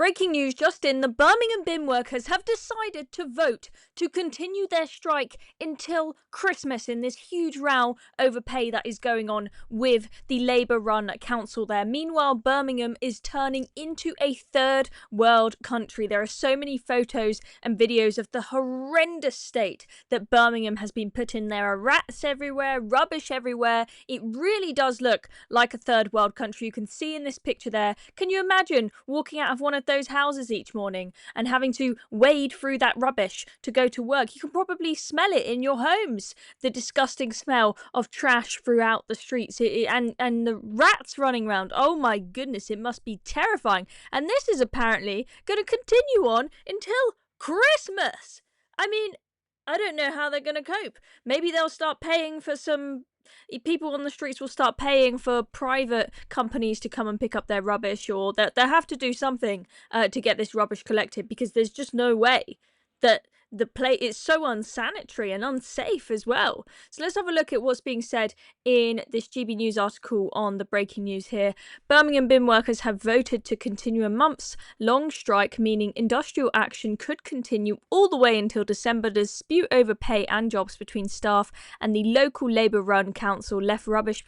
Breaking news just in, the Birmingham bin workers have decided to vote to continue their strike until Christmas in this huge row over pay that is going on with the Labour-run council there. Meanwhile, Birmingham is turning into a third world country. There are so many photos and videos of the horrendous state that Birmingham has been put in. There are rats everywhere, rubbish everywhere. It really does look like a third world country. You can see in this picture there. Can you imagine walking out of one of those houses each morning and having to wade through that rubbish to go to work? You can probably smell it in your homes, the disgusting smell of trash throughout the streets and the rats running around. Oh my goodness, it must be terrifying. And this is apparently going to continue on until Christmas. I mean, I don't know how they're going to cope. Maybe they'll start paying for some people on the streets will start paying for private companies to come and pick up their rubbish, or that they have to do something to get this rubbish collected, because there's just no way that the place is so unsanitary and unsafe as well. So let's have a look at what's being said in this GB News article on the breaking news here. Birmingham bin workers have voted to continue a months-long strike, meaning industrial action could continue all the way until December. The dispute over pay and jobs between staff and the local Labour-run council left rubbish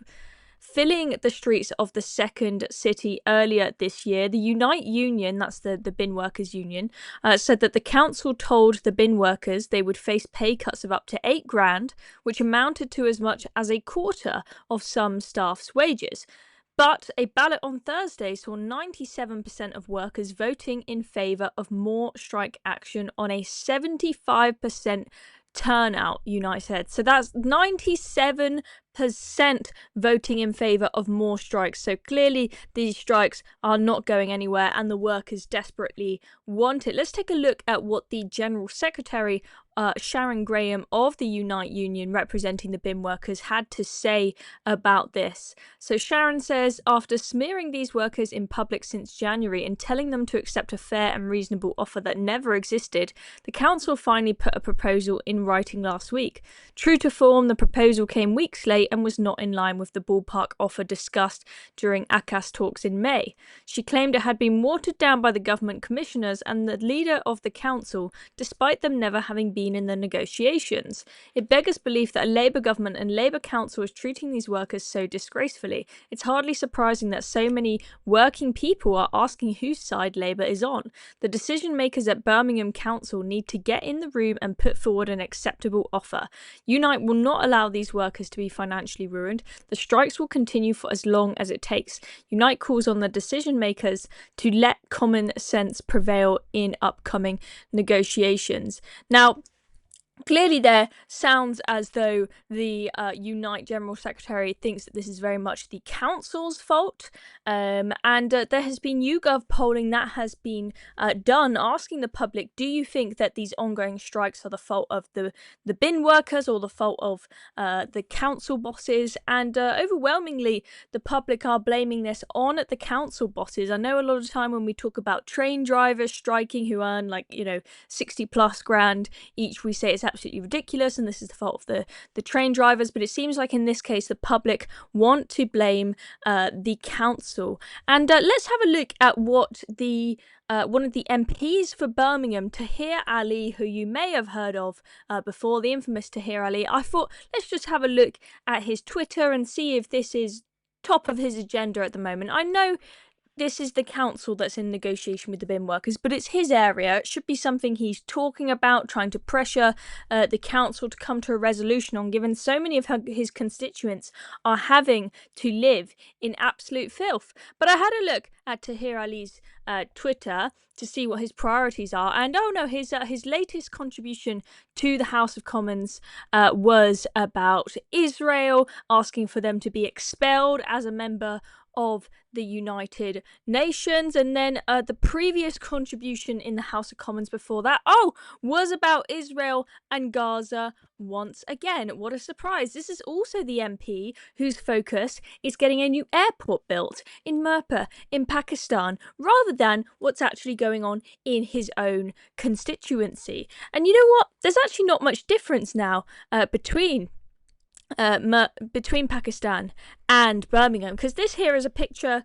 filling the streets of the second city earlier this year. The Unite Union, that's the bin workers union, said that the council told the bin workers they would face pay cuts of up to £8,000, which amounted to as much as a quarter of some staff's wages. But a ballot on Thursday saw 97% of workers voting in favour of more strike action on a 75% turnout, Unite said. So that's 97% voting in favour of more strikes. So clearly these strikes are not going anywhere and the workers desperately want it. Let's take a look at what the General Secretary Sharon Graham of the Unite Union, representing the bin workers, had to say about this. So Sharon says, after smearing these workers in public since January and telling them to accept a fair and reasonable offer that never existed, the council finally put a proposal in writing last week. True to form, the proposal came weeks late and was not in line with the ballpark offer discussed during ACAS talks in May. She claimed it had been watered down by the government commissioners and the leader of the council, despite them never having been in the negotiations. It beggars belief that a Labour government and Labour council is treating these workers so disgracefully. It's hardly surprising that so many working people are asking whose side Labour is on. The decision makers at Birmingham Council need to get in the room and put forward an acceptable offer. Unite will not allow these workers to be financially ruined. The strikes will continue for as long as it takes. Unite calls on the decision makers to let common sense prevail in upcoming negotiations. Now, clearly there sounds as though the Unite General Secretary thinks that this is very much the council's fault, and there has been YouGov polling that has been done asking the public, do you think that these ongoing strikes are the fault of the bin workers or the fault of the council bosses? And overwhelmingly the public are blaming this on the council bosses. I know a lot of the time when we talk about train drivers striking who earn 60 plus grand each, we say it's absolutely ridiculous and this is the fault of the train drivers, but it seems like in this case the public want to blame the council. And let's have a look at what the one of the MPs for Birmingham, Tahir Ali, who you may have heard of before, the infamous Tahir Ali. I thought let's just have a look at his Twitter and see if this is top of his agenda at the moment. I know this is the council that's in negotiation with the bin workers, but it's his area. It should be something he's talking about, trying to pressure the council to come to a resolution on, given so many of his constituents are having to live in absolute filth. But I had a look at Tahir Ali's Twitter to see what his priorities are, and his latest contribution to the House of Commons was about Israel, asking for them to be expelled as a member of the United Nations. And then the previous contribution in the House of Commons before that was about Israel and Gaza once again. What a surprise. This is also the MP whose focus is getting a new airport built in Mirpur in Pakistan, rather than what's actually going on in his own constituency. And you know what, there's actually not much difference now between Pakistan and Birmingham, because this here is a picture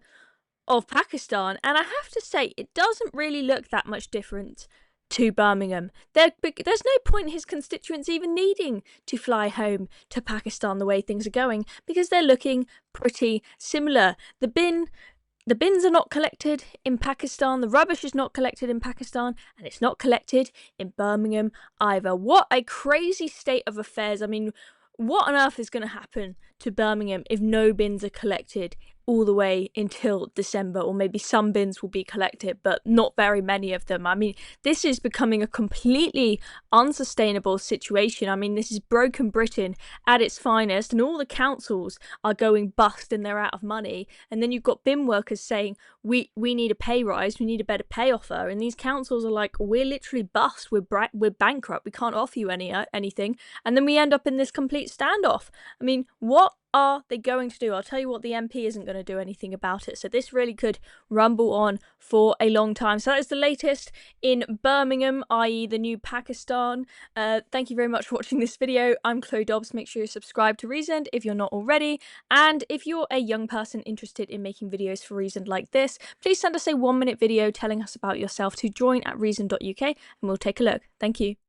of Pakistan, and I have to say, it doesn't really look that much different to Birmingham. There's no point in his constituents even needing to fly home to Pakistan the way things are going, because they're looking pretty similar. The bins are not collected in Pakistan, the rubbish is not collected in Pakistan, and it's not collected in Birmingham either. What a crazy state of affairs. I mean, what on earth is going to happen to Birmingham if no bins are collected all the way until December? Or maybe some bins will be collected, but not very many of them. I mean, this is becoming a completely unsustainable situation. I mean, this is broken Britain at its finest, and all the councils are going bust and they're out of money. And then you've got bin workers saying, we need a pay rise, we need a better pay offer, and these councils are like, we're literally bust, we're bankrupt, we can't offer you anything. And then we end up in this complete standoff. I mean, what are they going to do? I'll tell you what, the MP isn't going to do anything about it. So this really could rumble on for a long time. So that is the latest in Birmingham, i.e. the new Pakistan. Thank you very much for watching this video. I'm Chloe Dobbs. Make sure you subscribe to Reasoned if you're not already. And if you're a young person interested in making videos for Reasoned like this, please send us a 1-minute video telling us about yourself to join@reasoned.uk and we'll take a look. Thank you.